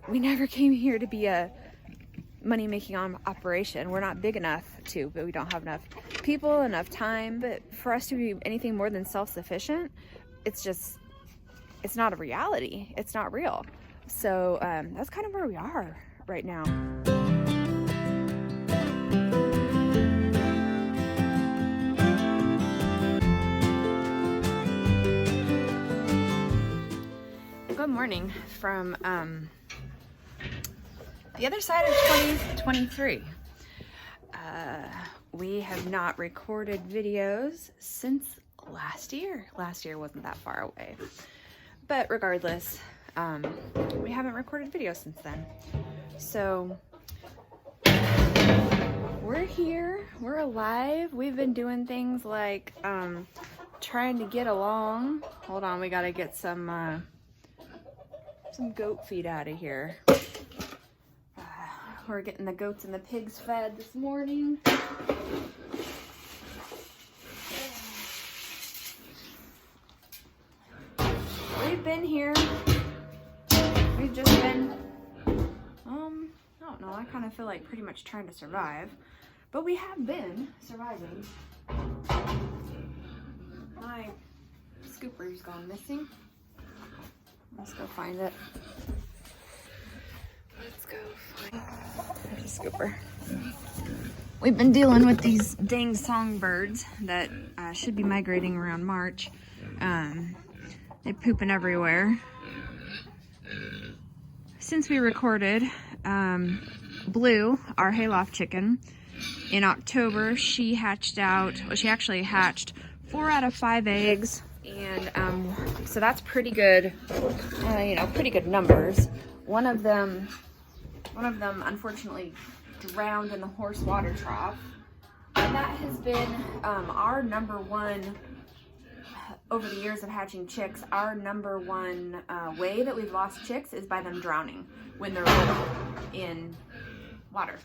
we never came here to be a money-making operation. We're not big enough to, but we don't have enough people, enough time. But for us to be anything more than self-sufficient, it's not a reality. It's not real. So that's kind of where we are right now. Good morning from the other side of 2023. We have not recorded videos since last year. Last year wasn't that far away. But regardless, we haven't recorded videos since then. So we're here, we're alive. We've been doing things like trying to get along. Hold on, we gotta get some goat feed out of here. We're getting the goats and the pigs fed this morning. We've been here. We've just been, I don't know, I kind of feel like pretty much trying to survive. But we have been surviving. My scooper's gone missing. Let's go find it. Let's go find it. There's a scooper. We've been dealing with these dang songbirds that should be migrating around March. They're pooping everywhere. Since we recorded Blue, our hayloft chicken, in October, she hatched out, well, she actually hatched 4 out of 5 eggs. And so that's pretty good, pretty good numbers. One of them unfortunately drowned in the horse water trough. And that has been our number one, over the years of hatching chicks, our number one way that we've lost chicks is by them drowning when they're little in water.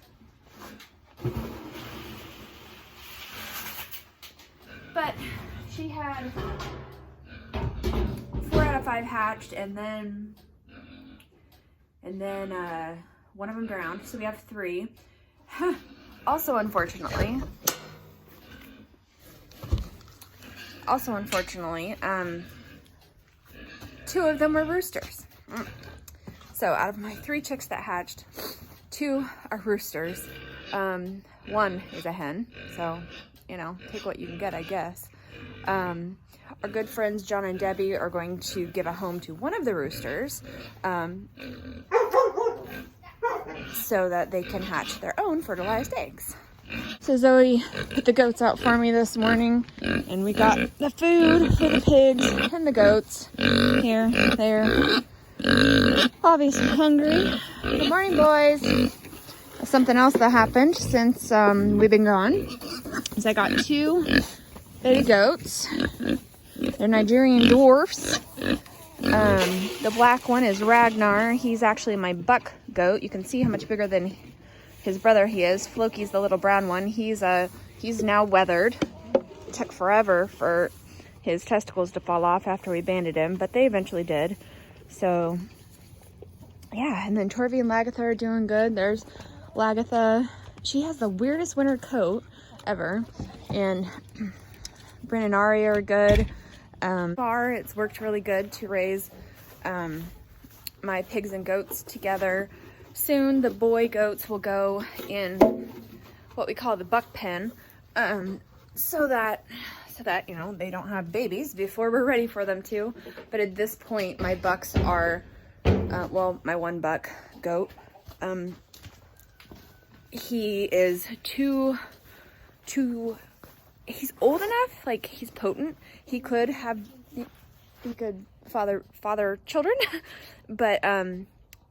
But she had 4 out of 5 hatched, and then one of them drowned, so we have 3. Also unfortunately, 2 of them were roosters. So out of my 3 chicks that hatched, 2 are roosters. 1 is a hen, so take what you can get, I guess. Our good friends John and Debbie are going to give a home to one of the roosters so that they can hatch their own fertilized eggs. So Zoe put the goats out for me this morning, and we got the food for the pigs and the goats. Here, there. Obviously hungry. Good morning, boys. Something else that happened since we've been gone is I got 2 baby goats. They're Nigerian dwarfs. The black one is Ragnar. He's actually my buck goat. You can see how much bigger than his brother he is. Floki's the little brown one. He's now weathered. It took forever for his testicles to fall off after we banded him, but they eventually did. So yeah, and then Torvi and Lagatha are doing good. There's Lagatha. She has the weirdest winter coat ever, and Bryn and Ari are good. It's worked really good to raise my pigs and goats together. Soon the boy goats will go in what we call the buck pen, so that they don't have babies before we're ready for them to. But at this point, my bucks are my one buck goat, he is too he's old enough, like he's potent. He could father children, but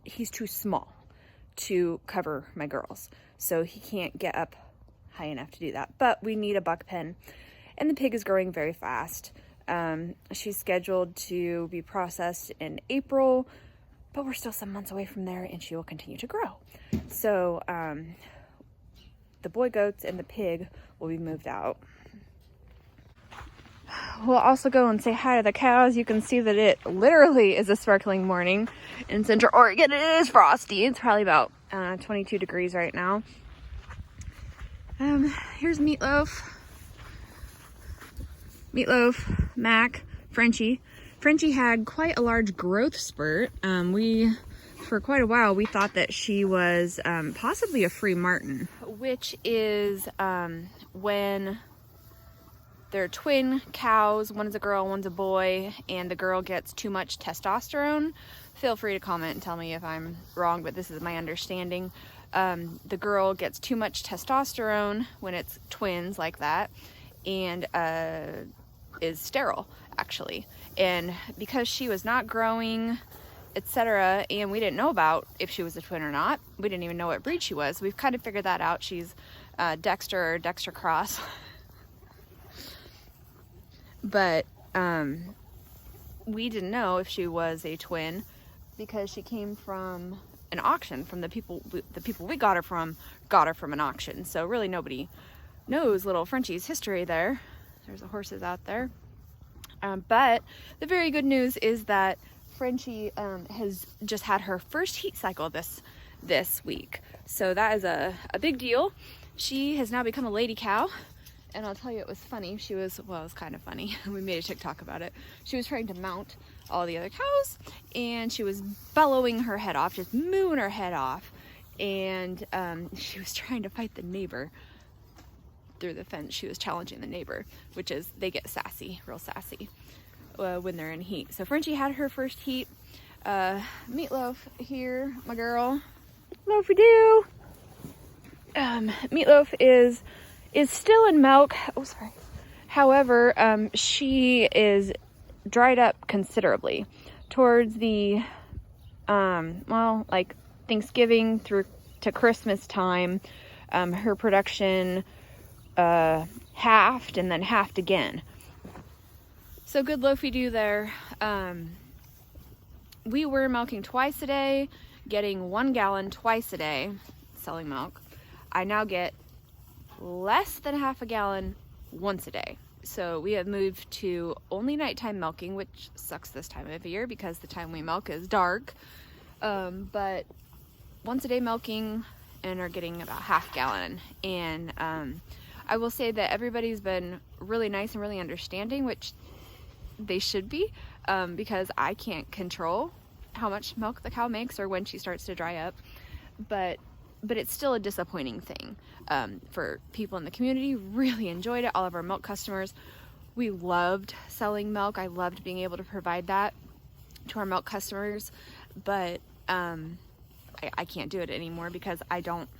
he's too small to cover my girls. So he can't get up high enough to do that. But we need a buck pen, and the pig is growing very fast. She's scheduled to be processed in April, but we're still some months away from there, and she will continue to grow. So the boy goats and the pig will be moved out. we'll also go and say hi to the cows. You can see that it literally is a sparkling morning in Central Oregon. It is frosty. It's probably about 22 degrees right now. Here's Meatloaf, Mac, Frenchie. Frenchie had quite a large growth spurt. For quite a while, we thought that she was possibly a free martin, which is when they're twin cows, one's a girl, one's a boy, and the girl gets too much testosterone. Feel free to comment and tell me if I'm wrong, but this is my understanding. The girl gets too much testosterone when it's twins like that, and is sterile, actually. And because she was not growing, etc., and we didn't know about if she was a twin or not, we didn't even know what breed she was. We've kind of figured that out. She's Dexter or Dexter Cross. But we didn't know if she was a twin because she came from an auction. From the people we got her from an auction. So really nobody knows little Frenchie's history there. There's the horses out there. But the very good news is that Frenchie has just had her first heat cycle this week. So that is a big deal. She has now become a lady cow. And I'll tell you, it was funny. It was kind of funny. We made a TikTok about it. She was trying to mount all the other cows, and she was bellowing her head off, just mooing her head off. And she was trying to fight the neighbor through the fence. She was challenging the neighbor, which is, they get sassy, real sassy, when they're in heat. So Frenchie had her first heat. Meatloaf here, my girl. Loafy doo. Meatloaf is still in milk. Oh, sorry. However, she is dried up considerably towards the, like Thanksgiving through to Christmas time. Her production halved and then halved again. So good loafy do there. We were milking twice a day, getting 1 gallon twice a day, selling milk. I now get less than half a gallon once a day. So we have moved to only nighttime milking, which sucks this time of year because the time we milk is dark. But once a day milking and are getting about half gallon. And I will say that everybody's been really nice and really understanding, which they should be, because I can't control how much milk the cow makes or when she starts to dry up. But it's still a disappointing thing for people in the community. Really enjoyed it. All of our milk customers, we loved selling milk. I loved being able to provide that to our milk customers, but I can't do it anymore because I don't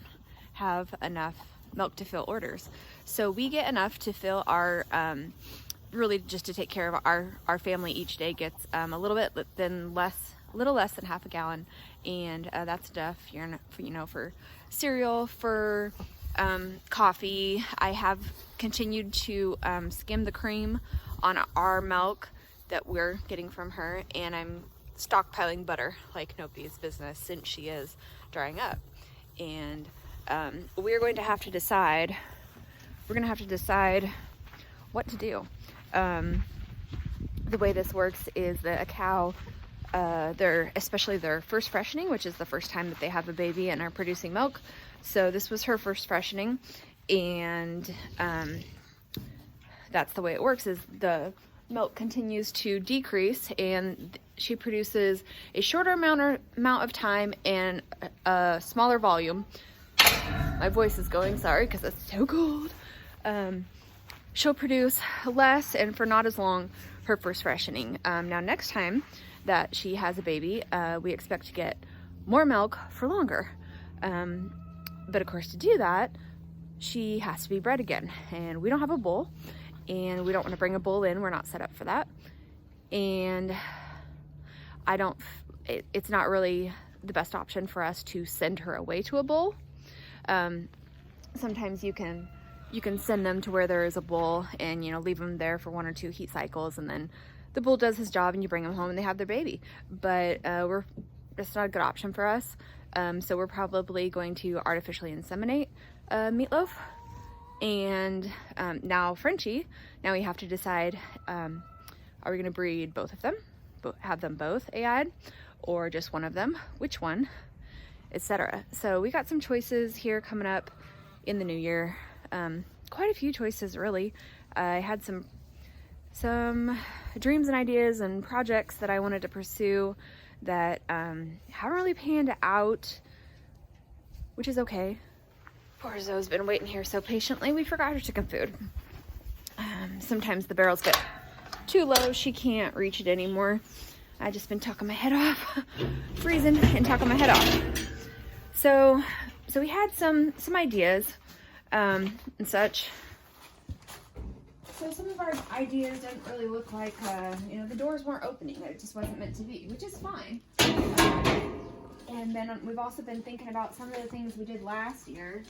have enough milk to fill orders. So we get enough to fill our really just to take care of our family. Each day gets a little less than half a gallon, and that's enough, for cereal, for coffee. I have continued to skim the cream on our milk that we're getting from her, and I'm stockpiling butter like nobody's business since she is drying up. And we're going to have to decide what to do. The way this works is that a cow, especially their first freshening, which is the first time that they have a baby and are producing milk. So this was her first freshening, and that's the way it works, is the milk continues to decrease and she produces a shorter amount of time and a smaller volume. My voice is going, sorry, because it's so cold. She'll produce less and for not as long her first freshening. Now next time that she has a baby, we expect to get more milk for longer. But of course, to do that, she has to be bred again, and we don't have a bull, and we don't want to bring a bull in. We're not set up for that, and it's not really the best option for us to send her away to a bull. Sometimes you can send them to where there is a bull and leave them there for 1 or 2 heat cycles, and then the bull does his job and you bring them home and they have their baby. But it's not a good option for us. So we're probably going to artificially inseminate Meatloaf And now Frenchie, now we have to decide, are we gonna breed both of them, have them both AI'd, or just one of them, which one, etc. So we got some choices here coming up in the new year. Quite a few choices, really. I had some dreams and ideas and projects that I wanted to pursue that haven't really panned out, which is okay. Poor Zoe's been waiting here so patiently. We forgot her chicken food. Sometimes the barrels get too low, she can't reach it anymore. I've just been talking my head off, freezing and talking my head off. So we had some ideas and such. So some of our ideas didn't really look like, you know, the doors weren't opening. It just wasn't meant to be, which is fine. And then we've also been thinking about some of the things we did last year.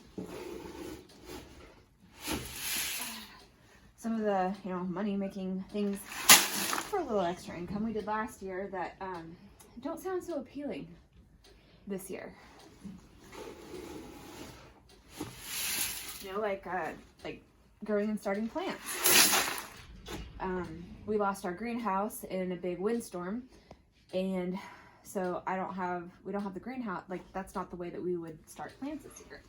Some of the, you know, money-making things for a little extra income we did last year that don't sound so appealing this year. You know, like growing and starting plants. We lost our greenhouse in a big windstorm, and so we don't have the greenhouse. Like, that's not the way that we would start plants this year.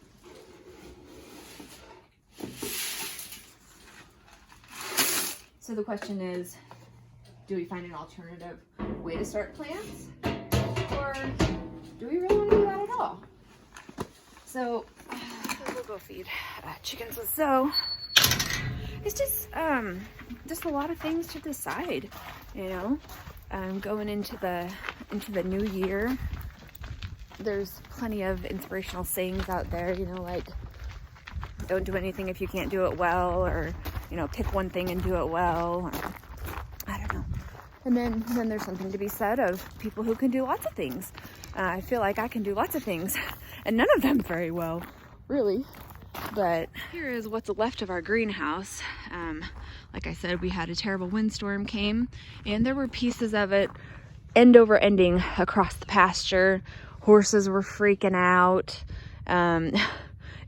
So the question is, do we find an alternative way to start plants, or do we really want to do that at all? So we'll go feed chickens with Zoe. It's just a lot of things to decide, you know. Going into the new year, there's plenty of inspirational sayings out there, you know, like, don't do anything if you can't do it well, or, you know, pick one thing and do it well, or, I don't know. And then there's something to be said of people who can do lots of things. I feel like I can do lots of things, and none of them very well, really. But here is what's left of our greenhouse. Like I said, we had a terrible windstorm came, and there were pieces of it end over ending across the pasture. Horses were freaking out.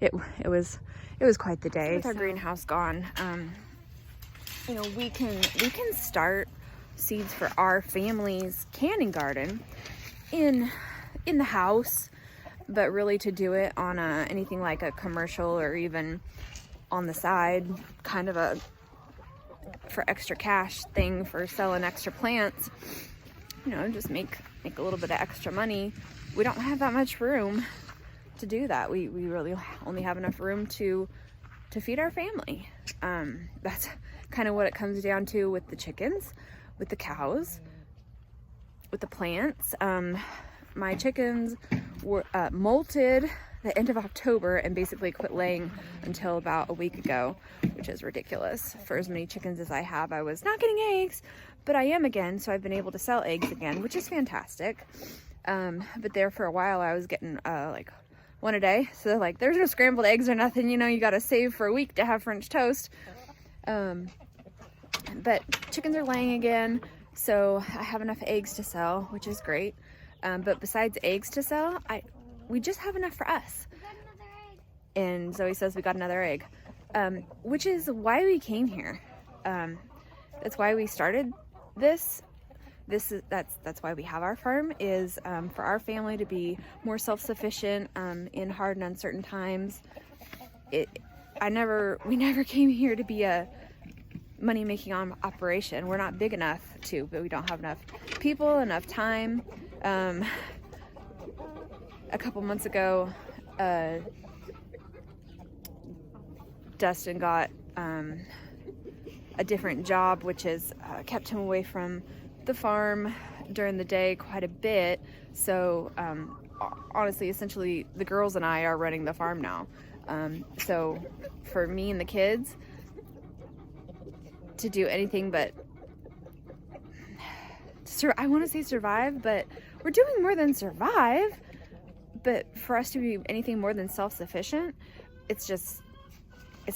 It was quite the day. So with our greenhouse gone, you know, we can start seeds for our family's canning garden in the house, but really to do it on anything like a commercial or even on the side, kind of a for extra cash thing for selling extra plants, you know, just make a little bit of extra money. We don't have that much room to do that. We really only have enough room to feed our family. That's kind of what it comes down to with the chickens, with the cows, with the plants. My chickens were molted the end of October and basically quit laying until about a week ago, which is ridiculous. For as many chickens as I have, I was not getting eggs, but I am again, so I've been able to sell eggs again, which is fantastic. But there for a while, I was getting like one a day. So like, there's no scrambled eggs or nothing, you know, you gotta save for a week to have French toast. But chickens are laying again, so I have enough eggs to sell, which is great. But besides eggs to sell, we just have enough for us. We got another egg. And Zoe says we got another egg, which is why we came here. That's why we started this. That's why we have our farm, is for our family to be more self-sufficient in hard and uncertain times. We never came here to be a money-making operation. We're not big enough to, but we don't have enough people, enough time. A couple months ago, Dustin got a different job, which has kept him away from the farm during the day quite a bit. So honestly, essentially, the girls and I are running the farm now. So for me and the kids to do anything but I want to say survive, but we're doing more than survive. But for us to be anything more than self-sufficient, it's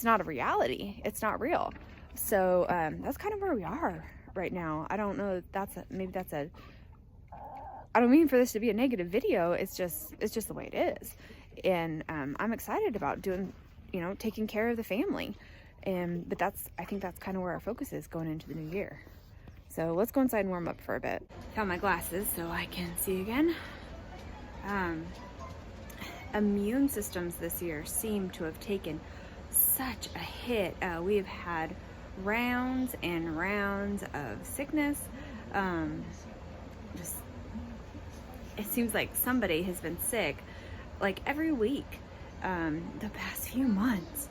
not a reality. It's not real. So that's kind of where we are right now. I don't know. I don't mean for this to be a negative video. It's just the way it is. And I'm excited about doing you know, taking care of the family. But I think that's kind of where our focus is going into the new year. So let's go inside and warm up for a bit. Got my glasses so I can see again. Immune systems this year seem to have taken such a hit. We have had rounds and rounds of sickness. Just, it seems like somebody has been sick like every week the past few months.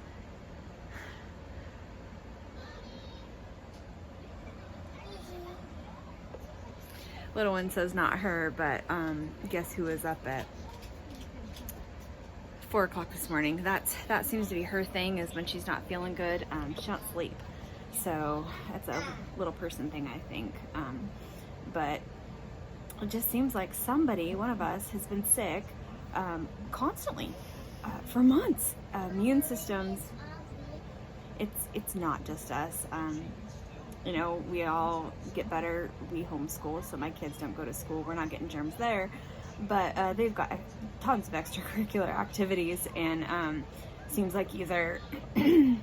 Little one says not her, but guess who was up at 4 o'clock this morning? That seems to be her thing, is when she's not feeling good, she don't sleep. So that's a little person thing, I think. But it just seems like one of us has been sick constantly for months. Immune systems, it's not just us. You know, we all get better. We homeschool, so my kids don't go to school. We're not getting germs there. But they've got tons of extracurricular activities, and seems like either, you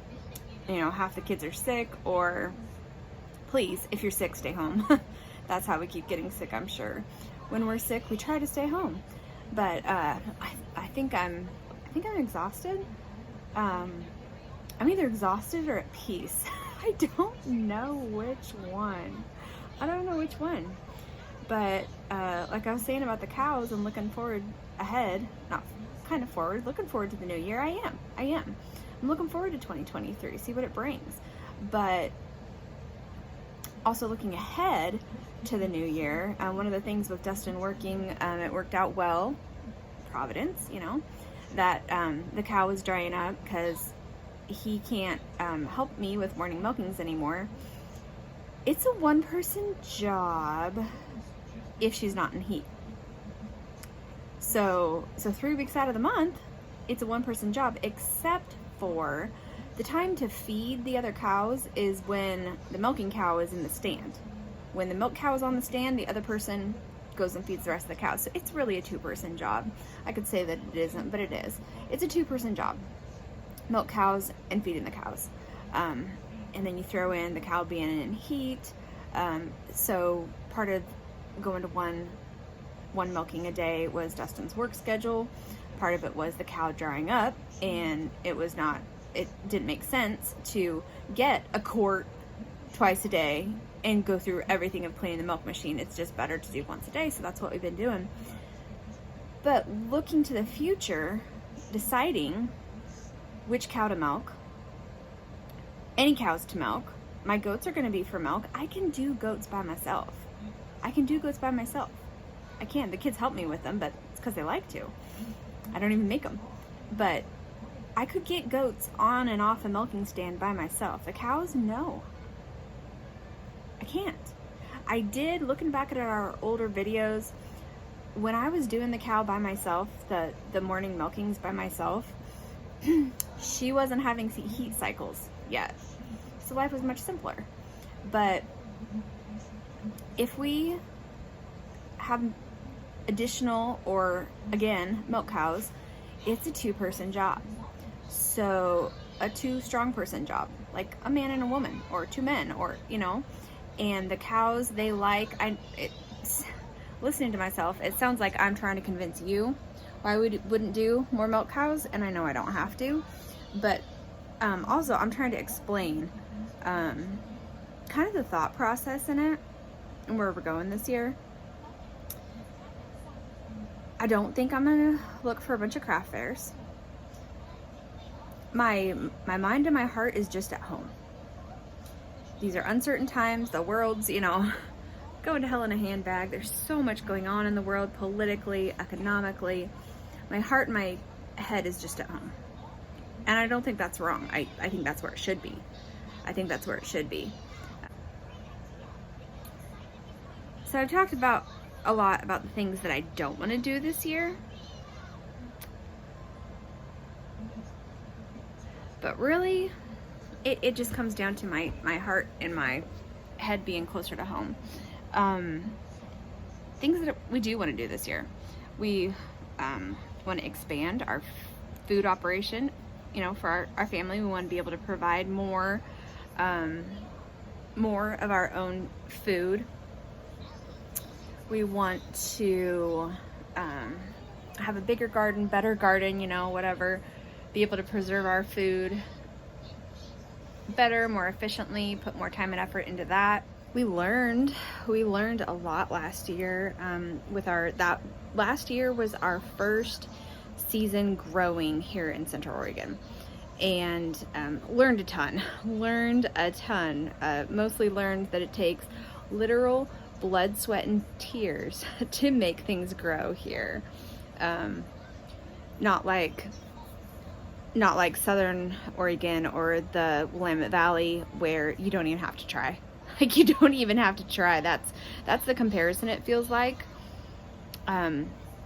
know, half the kids are sick, or please, if you're sick, stay home. That's how we keep getting sick, I'm sure. When we're sick, we try to stay home. But I think I'm exhausted. I'm either exhausted or at peace. I don't know which one. But like I was saying about the cows and looking forward ahead, not kind of forward, looking forward to the new year. I am. I'm looking forward to 2023, see what it brings. But also looking ahead to the new year, one of the things with Dustin working, it worked out well, Providence, you know, that the cow was drying up because he can't help me with morning milkings anymore. It's a one-person job if she's not in heat. So 3 weeks out of the month, it's a one-person job, except for the time to feed the other cows is when the milking cow is in the stand. When the milk cow is on the stand, the other person goes and feeds the rest of the cows. So it's really a two-person job. I could say that it isn't, but it is. It's a two-person job. Milk cows and feeding the cows. And then you throw in the cow being in heat. So part of going to one milking a day was Dustin's work schedule. Part of it was the cow drying up, and it didn't make sense to get a quart twice a day and go through everything of cleaning the milk machine. It's just better to do once a day, so that's what we've been doing. But looking to the future, deciding which cow to milk, any cows to milk. My goats are going to be for milk. I can do goats by myself. I can. The kids help me with them, but it's because they like to. I don't even make them. But I could get goats on and off a milking stand by myself. The cows, no. I can't. I did, looking back at our older videos, when I was doing the cow by myself, the morning milkings by myself, she wasn't having heat cycles yet. So life was much simpler. But if we have additional, or again, milk cows, it's a two-person job. So a two-strong person job, like a man and a woman, or two men, or, you know. And the cows, they listening to myself, it sounds like I'm trying to convince you why we wouldn't do more milk cows, and I know I don't have to. But also, I'm trying to explain kind of the thought process in it and where we're going this year. I don't think I'm gonna look for a bunch of craft fairs. My mind and my heart is just at home. These are uncertain times. The world's, you know, going to hell in a handbag. There's so much going on in the world, politically, economically. My heart and my head is just at home. And I don't think that's wrong. I think that's where it should be. So I've talked a lot about the things that I don't want to do this year. But really, it just comes down to my heart and my head being closer to home. Things that we do want to do this year. We want to expand our food operation you know, for our family. We want to be able to provide more of our own food. We want to have a bigger garden, better garden, you know, whatever. Be able to preserve our food better, more efficiently, put more time and effort into that. We learned a lot last year last year was our first season growing here in Central Oregon, and learned a ton. Mostly learned that it takes literal blood, sweat, and tears to make things grow here. Not like Southern Oregon or the Willamette Valley, where you don't even have to try. Like, you don't even have to try. That's the comparison it feels like,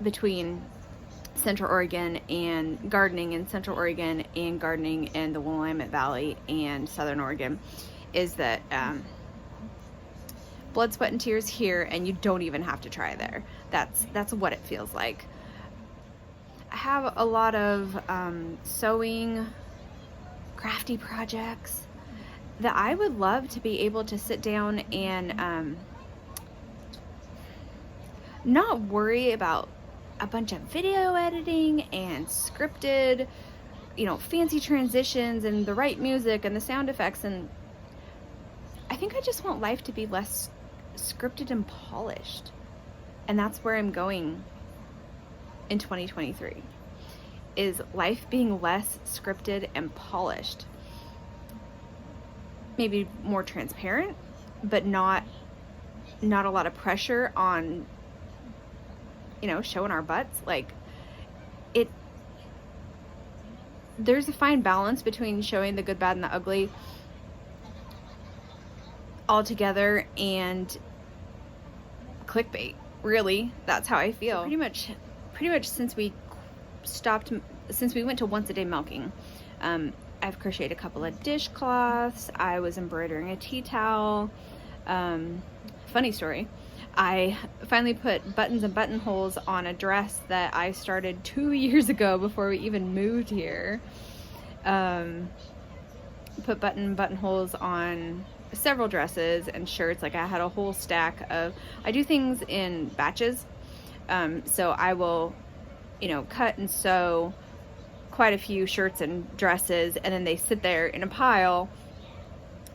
between Central Oregon and gardening in Central Oregon and gardening in the Willamette Valley and Southern Oregon, is that blood, sweat, and tears here, and you don't even have to try there. That's what it feels like. I have a lot of sewing, crafty projects that I would love to be able to sit down and not worry about a bunch of video editing and scripted, you know, fancy transitions and the right music and the sound effects. And I think I just want life to be less scripted and polished. And that's where I'm going in 2023, is life being less scripted and polished. Maybe more transparent, but not a lot of pressure on, you know, showing our butts. Like, there's a fine balance between showing the good, bad, and the ugly all together and clickbait. Really, that's how I feel. Pretty much since we went to once a day milking, I've crocheted a couple of dishcloths. I was embroidering a tea towel. Funny story, I finally put buttons and buttonholes on a dress that I started 2 years ago before we even moved here. Put buttonholes on several dresses and shirts. Like, I had a whole stack of, I do things in batches. So I will, you know, cut and sew quite a few shirts and dresses, and then they sit there in a pile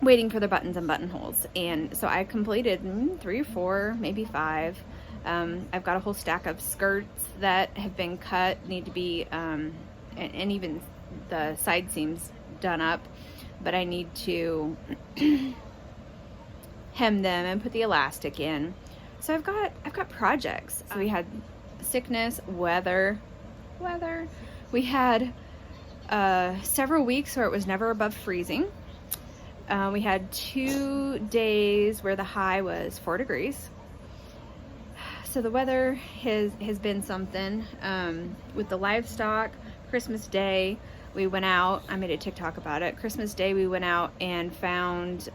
waiting for the buttons and buttonholes. And so I completed 3 or 4, maybe 5. I've got a whole stack of skirts that have been cut, need to be, and even the side seams done up, but I need to hem them and put the elastic in. So I've got projects. So we had sickness, weather. We had several weeks where it was never above freezing. We had 2 days where the high was 4 degrees. So the weather has been something. With the livestock, Christmas Day, we went out. I made a TikTok about it. Christmas Day, we went out and found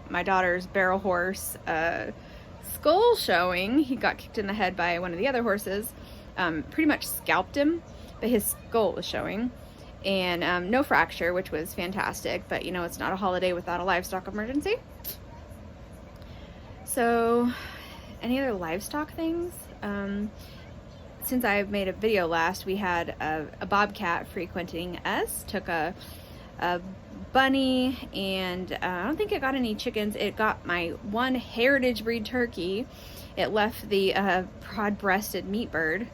my daughter's barrel horse skull showing. He got kicked in the head by one of the other horses. Pretty much scalped him, but his skull was showing. And no fracture, which was fantastic. But, you know, it's not a holiday without a livestock emergency. So, any other livestock things? Since I made a video last, we had a bobcat frequenting us. Took a bunny, and I don't think it got any chickens. It got my one heritage breed turkey. It left the broad-breasted meat bird.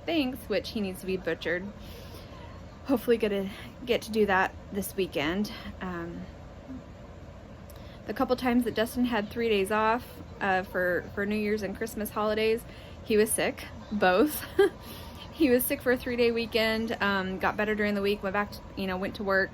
Thanks, which he needs to be butchered. Hopefully gonna get to do that this weekend. The couple times that Dustin had 3 days off for New Year's and Christmas holidays, he was sick, both. He was sick for a 3-day weekend, got better during the week, went back to, went to work,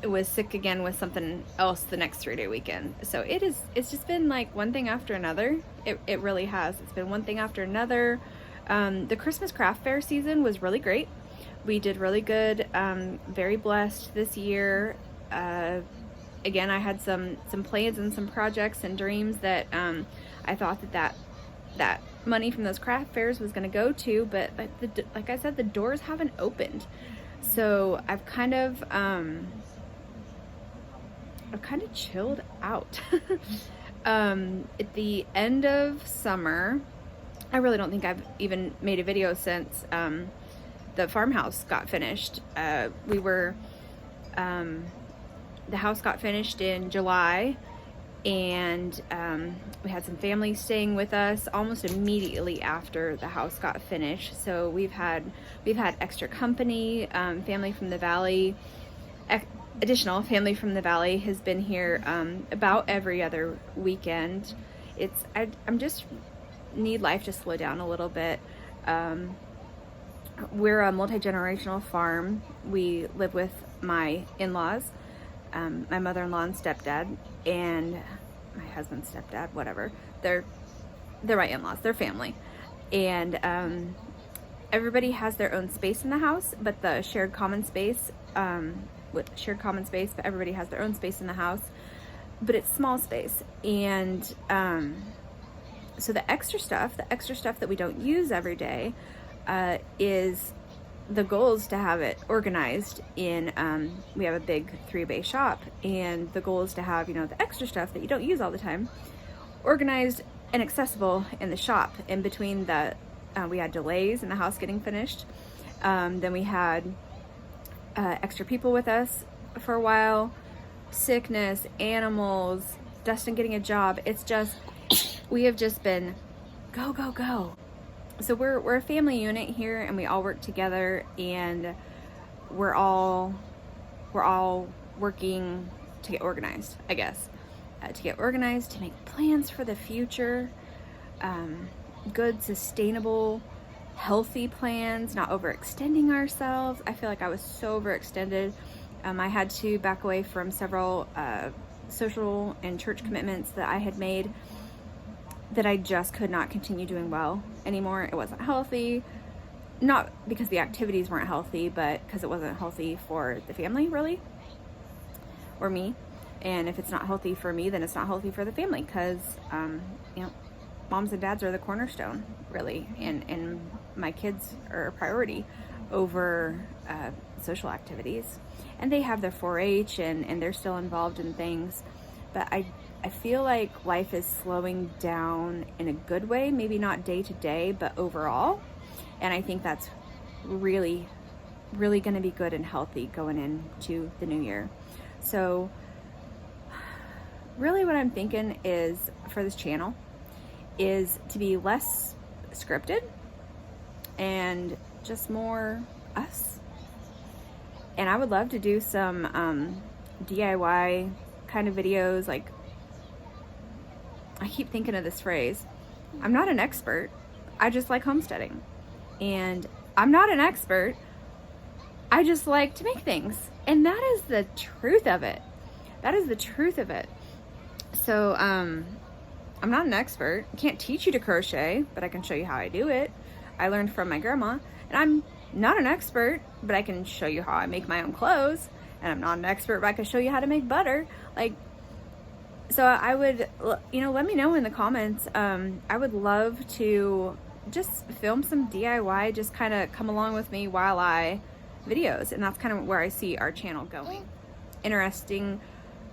was sick again with something else the next 3-day weekend. So it's just been like one thing after another. It really has. It's been one thing after another. The Christmas craft fair season was really great. We did really good. Very blessed this year. Again, I had some plans and some projects and dreams that I thought that money from those craft fairs was going to go to, but like I said, the doors haven't opened. So I've kind of chilled out. At the end of summer, I really don't think I've even made a video since the farmhouse got finished. The house got finished in July, and we had some family staying with us almost immediately after the house got finished. So we've had extra company. Family from the valley, additional family from the valley has been here about every other weekend. I'm just need life to slow down a little bit. We're a multi-generational farm. We live with my in-laws, my mother-in-law and stepdad, and my husband's stepdad, whatever. They're my in-laws, they're family. And everybody has their own space in the house, but the shared common space, but everybody has their own space in the house, but it's small space. And so the extra stuff that we don't use every day, is the goal is to have it organized in, we have a big 3-bay shop, and the goal is to have, the extra stuff that you don't use all the time organized and accessible in the shop. In between we had delays in the house getting finished. Then we had extra people with us for a while, sickness, animals, Dustin getting a job. It's just, we have just been go, go, go. So we're a family unit here, and we all work together, and we're all working to get organized, I guess. To get organized, to make plans for the future, good, sustainable, healthy plans, not overextending ourselves. I feel like I was so overextended. I had to back away from several social and church commitments that I had made, that I just could not continue doing well anymore. It wasn't healthy, not because the activities weren't healthy, but because it wasn't healthy for the family, really, or me. And if it's not healthy for me, then it's not healthy for the family, because moms and dads are the cornerstone, really, and my kids are a priority over social activities. And they have their 4-H, and they're still involved in things, but I feel like life is slowing down in a good way, maybe not day to day, but overall. And I think that's really, really going to be good and healthy going into the new year. So really what I'm thinking is, for this channel, is to be less scripted and just more us. And I would love to do some DIY kind of videos. Like, I keep thinking of this phrase, I'm not an expert, I just like homesteading. And I'm not an expert, I just like to make things. And that is the truth of it. That is the truth of it. So I'm not an expert. I can't teach you to crochet, but I can show you how I do it. I learned from my grandma. And I'm not an expert, but I can show you how I make my own clothes. And I'm not an expert, but I can show you how to make butter. So I would, let me know in the comments. I would love to just film some DIY, just kind of come along with me while I videos. And that's kind of where I see our channel going. Interesting,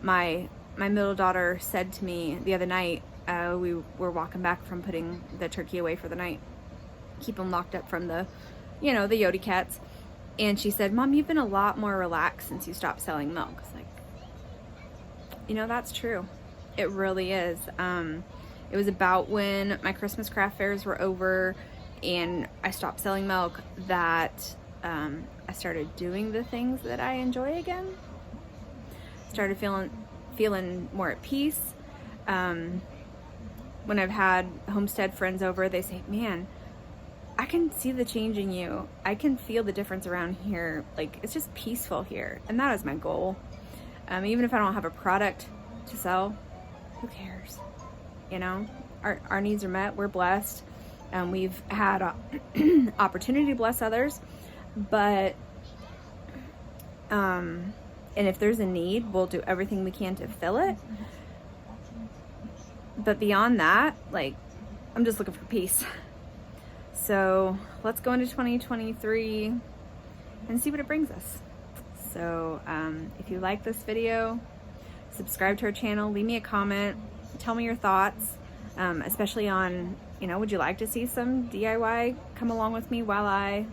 my middle daughter said to me the other night, we were walking back from putting the turkey away for the night, keep them locked up from the Yodi cats. And she said, Mom, you've been a lot more relaxed since you stopped selling milk. It's like, that's true. It really is. It was about when my Christmas craft fairs were over and I stopped selling milk that I started doing the things that I enjoy again. Started feeling more at peace. When I've had homestead friends over, they say, man, I can see the change in you. I can feel the difference around here. Like, it's just peaceful here. And that is my goal. Even if I don't have a product to sell, who cares? Our needs are met. We're blessed. We've had opportunity to bless others, but and if there's a need, we'll do everything we can to fill it. But beyond that, I'm just looking for peace. So let's go into 2023 and see what it brings us. So if you like this video, subscribe to our channel, leave me a comment, tell me your thoughts, especially on, you know, would you like to see some DIY come along with me while I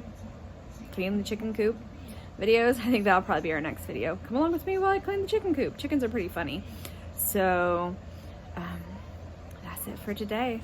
clean the chicken coop videos? I think that'll probably be our next video. Come along with me while I clean the chicken coop. Chickens are pretty funny. So that's it for today.